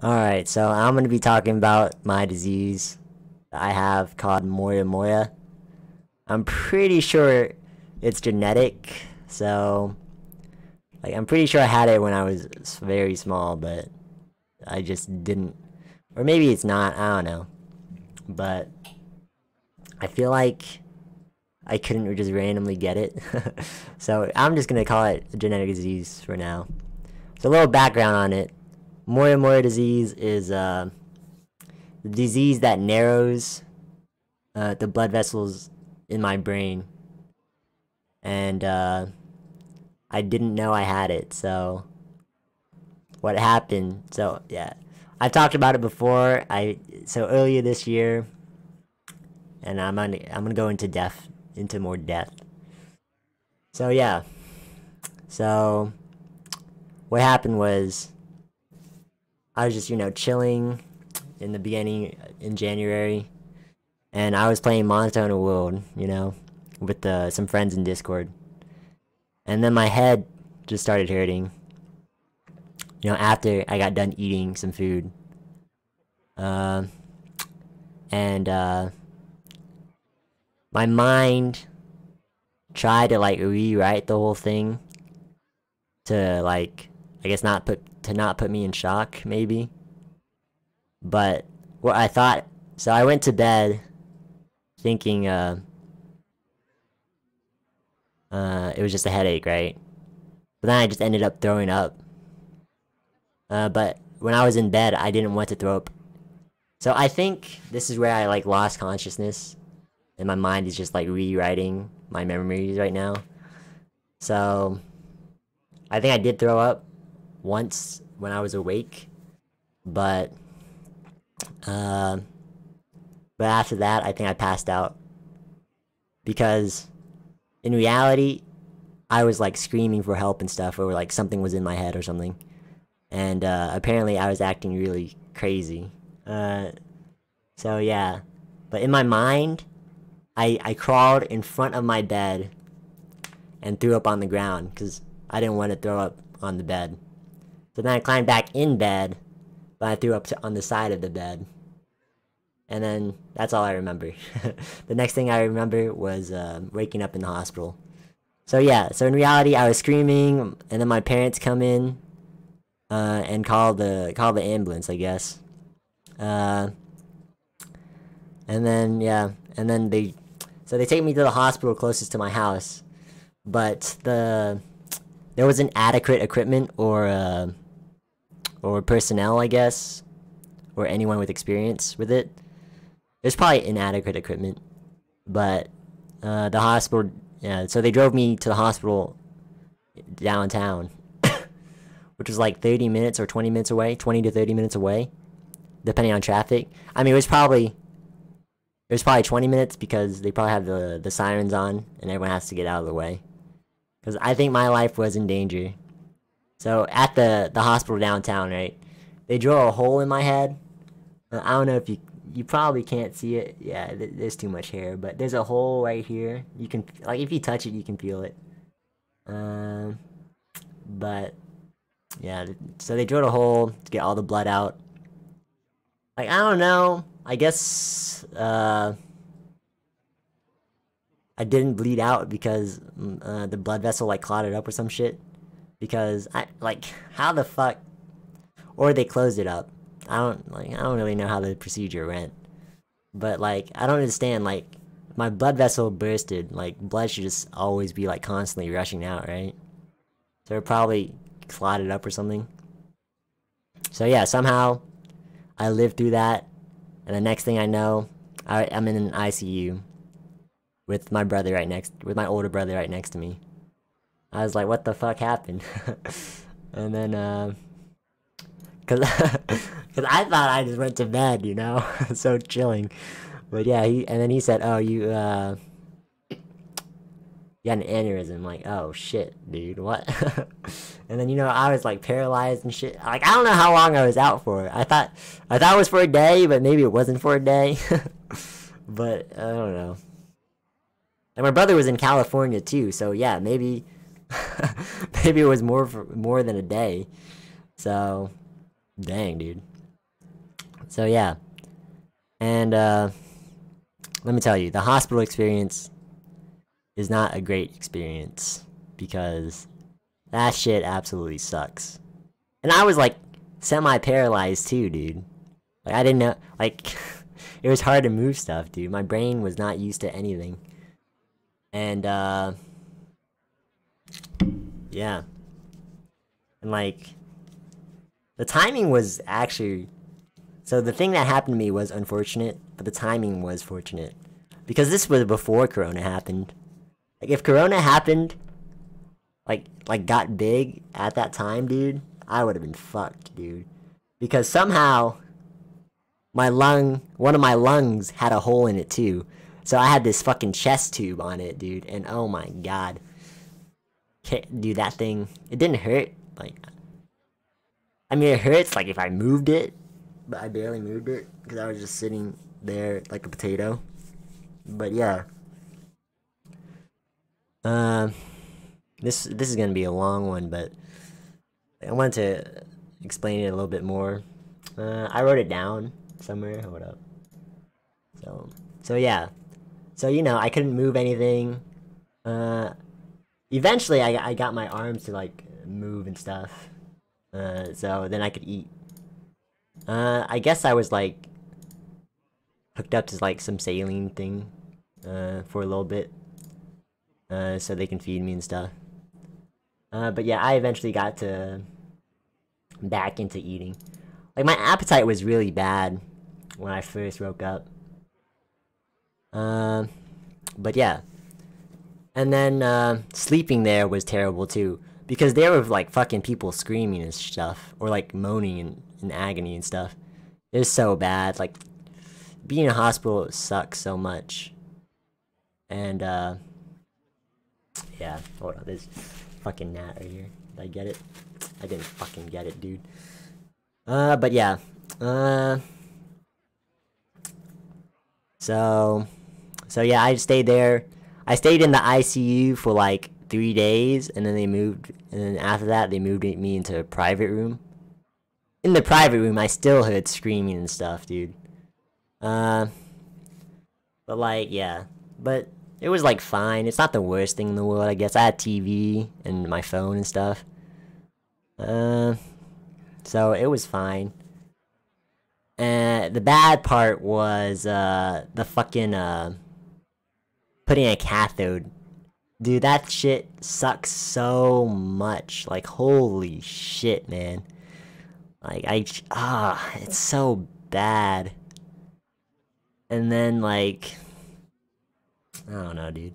Alright, so I'm going to be talking about my disease that I have called Moyamoya. I'm pretty sure it's genetic, so I'm pretty sure I had it when I was very small, but I just didn't, or maybe it's not, I don't know. But I feel like I couldn't just randomly get it. So I'm just going to call it a genetic disease for now. So a little background on it. Moyamoya disease is the disease that narrows the blood vessels in my brain, and I didn't know I had it. So what happened? So yeah, I've talked about it before. So earlier this year, and I'm gonna go into more depth. So yeah, so what happened was I was just chilling in the beginning in January, and I was playing Monotone World, with some friends in Discord, and then my head just started hurting. After I got done eating some food, uh, and my mind tried to rewrite the whole thing to I guess not put me in shock maybe, but what I thought. So I went to bed thinking it was just a headache, right? But then I just ended up throwing up. But when I was in bed, I didn't want to throw up. So I think this is where I lost consciousness, and my mind is just rewriting my memories right now. So I think I did throw up once when I was awake, but uh, but after that, I think I passed out because in reality, I was screaming for help and stuff, or something was in my head or something, and apparently I was acting really crazy. So yeah, but in my mind, I crawled in front of my bed and threw up on the ground because I didn't want to throw up on the bed. So then I climbed back in bed, but I threw up on the side of the bed. And then that's all I remember. The next thing I remember was waking up in the hospital. So yeah, so in reality, I was screaming, and then my parents come in and call the ambulance, I guess. Uh, and then yeah, and then they take me to the hospital closest to my house, but there wasn't adequate equipment or personnel, I guess, or anyone with experience with it. There's probably inadequate equipment, but the hospital, yeah, so they drove me to the hospital downtown, which was 30 minutes or 20 minutes away, 20 to 30 minutes away, depending on traffic. I mean, it was probably 20 minutes because they probably have the sirens on and everyone has to get out of the way. Because I think my life was in danger. So at the hospital downtown, right, they drilled a hole in my head. I don't know if you probably can't see it. Yeah, there's too much hair, but there's a hole right here. You can if you touch it, you can feel it. But yeah, so they drilled a hole to get all the blood out. I don't know. I guess I didn't bleed out because the blood vessel clotted up or some shit. Because how the fuck, or they closed it up. I don't really know how the procedure went. But I don't understand, my blood vessel bursted. Blood should just always be constantly rushing out, right? So it probably clotted up or something. So yeah, somehow I lived through that, and the next thing I know, I'm in an ICU with my older brother right next to me. I was like, what the fuck happened? And then cause I thought I just went to bed, so chilling. But yeah, and then he said, oh, you got an aneurysm. Like, oh shit, dude, what? And then I was paralyzed and shit. I don't know how long I was out for. I thought it was for a day, but maybe it wasn't for a day. But I don't know. And my brother was in California too, so yeah, maybe maybe it was more than a day. So dang, dude. So yeah, and let me tell you, the hospital experience is not a great experience because that shit absolutely sucks. And I was like semi-paralyzed too, dude. Like I didn't know, like it was hard to move stuff, dude. My brain was not used to anything. And yeah. And like the timing was actually, so the thing that happened to me was unfortunate, but the timing was fortunate. Because this was before Corona happened. Like if Corona happened, like got big at that time, dude, I would have been fucked, dude. Because somehow one of my lungs had a hole in it too. So I had this fucking chest tube on it, dude, and oh my god. Dude, that thing, it didn't hurt. Like, I mean, it hurts like if I moved it, but I barely moved it because I was just sitting there like a potato. But yeah. Um, this is gonna be a long one, but I wanted to explain it a little bit more. I wrote it down somewhere. Hold up. So yeah. So you know, I couldn't move anything. Eventually I got my arms to like move and stuff. So then I could eat. I guess I was like hooked up to like some saline thing, for a little bit. So they can feed me and stuff. But yeah, I eventually got to back into eating. Like my appetite was really bad when I first woke up. But yeah. And then sleeping there was terrible too. Because there were like fucking people screaming and stuff. Or like moaning in agony and stuff. It was so bad. Like being in a hospital sucks so much. And yeah, hold on, there's fucking gnat right here. Did I get it? I didn't fucking get it, dude. But yeah. So yeah, I stayed there. I stayed in the ICU for like 3 days, and then after that, they moved me into a private room. In the private room, I still heard screaming and stuff, dude. But like, yeah. But it was like fine. It's not the worst thing in the world, I guess. I had TV and my phone and stuff. So it was fine. And the bad part was the fucking putting a cathode. Dude, that shit sucks so much. Like holy shit, man. Like it's so bad. And then like I don't know, dude.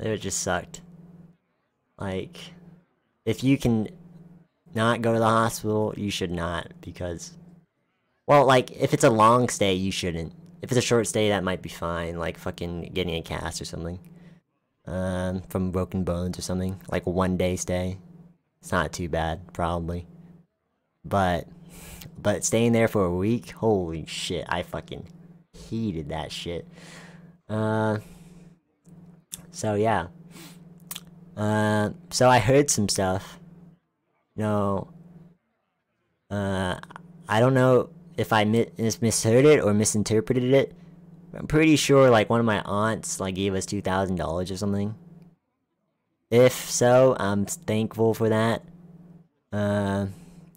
It just sucked. Like if you can not go to the hospital, you should not, because well, like if it's a long stay, you shouldn't. If it's a short stay, that might be fine, like fucking getting a cast or something. From broken bones or something, like a 1 day stay. It's not too bad, probably. But staying there for a week, holy shit, I fucking hated that shit. So yeah. So I heard some stuff. No. I don't know if I misheard it or misinterpreted it. I'm pretty sure like one of my aunts like gave us $2,000 or something. If so, I'm thankful for that.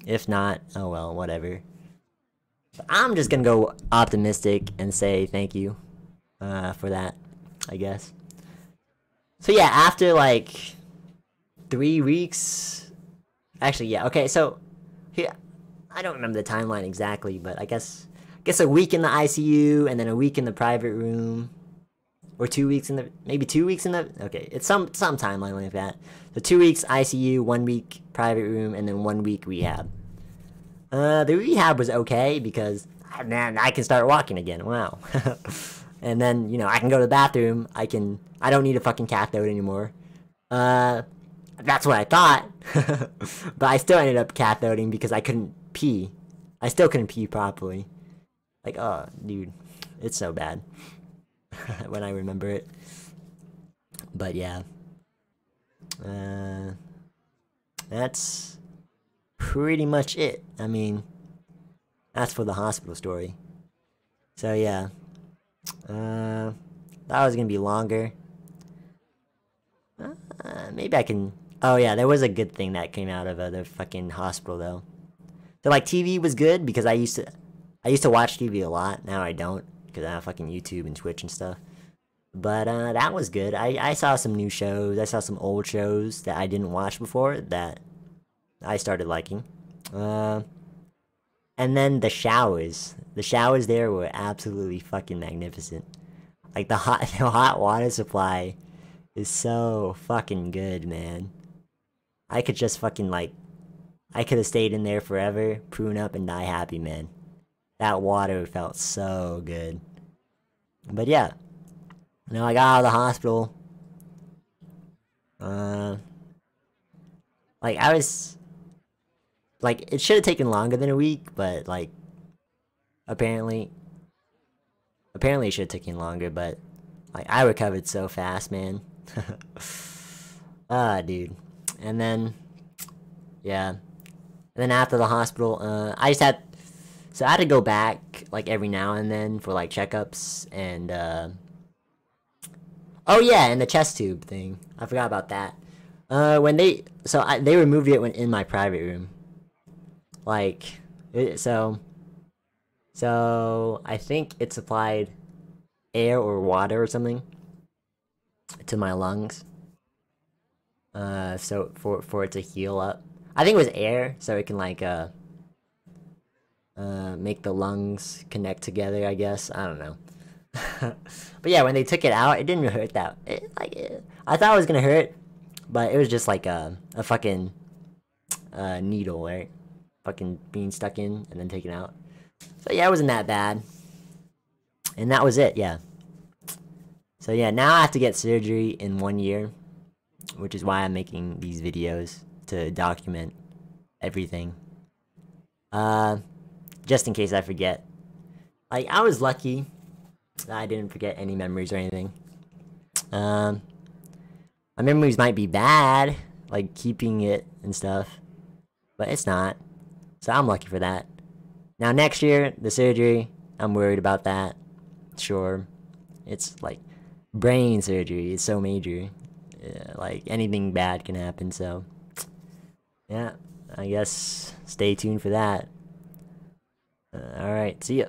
If not, oh well, whatever. But I'm just gonna go optimistic and say thank you, for that, I guess. So yeah, after like 3 weeks, actually yeah, okay, so here, I don't remember the timeline exactly, but I guess a week in the ICU and then a week in the private room, or 2 weeks in the, maybe 2 weeks in the, okay, it's some timeline like that. So 2 weeks ICU, 1 week private room, and then 1 week rehab. The rehab was okay because man, I can start walking again. Wow. And then you know I can go to the bathroom. I don't need a fucking cathode anymore. That's what I thought. But I still ended up cathoding because I couldn't pee. I still couldn't pee properly. Like, oh, dude, it's so bad when I remember it. But yeah, that's pretty much it. I mean, That's for the hospital story. So yeah. That was gonna be longer. Maybe I can... Oh yeah, there was a good thing that came out of the fucking hospital though. So like TV was good because I used to watch TV a lot. Now I don't because I have fucking YouTube and Twitch and stuff. But that was good. I saw some new shows. I saw some old shows that I didn't watch before that I started liking. And then the showers. The showers there were absolutely fucking magnificent. Like the hot water supply is so fucking good, man. I could just fucking like, I could have stayed in there forever, prune up and die happy, man. That water felt so good. But yeah, I got out of the hospital. Like I was, like it should have taken longer than a week, but like, apparently it should have taken longer, but like I recovered so fast, man. Dude. And then, yeah. And then after the hospital, I had to go back like every now and then for like checkups and oh yeah, and the chest tube thing. I forgot about that. They removed it when in my private room. Like so I think it supplied air or water or something to my lungs. So for it to heal up. I think it was air, so it can like make the lungs connect together, I guess. I don't know. But yeah, when they took it out, it didn't hurt that. I thought it was gonna hurt, but it was just like a fucking needle, right? Fucking being stuck in and then taken out. So yeah, it wasn't that bad. And that was it, yeah. So yeah, now I have to get surgery in 1 year, which is why I'm making these videos to document everything. Just in case I forget. Like, I was lucky that I didn't forget any memories or anything. My memories might be bad, like keeping it and stuff, but it's not. So I'm lucky for that. Now next year, the surgery, I'm worried about that. Sure. It's like brain surgery. It's so major. Like anything bad can happen, so yeah, I guess stay tuned for that. Alright, see ya.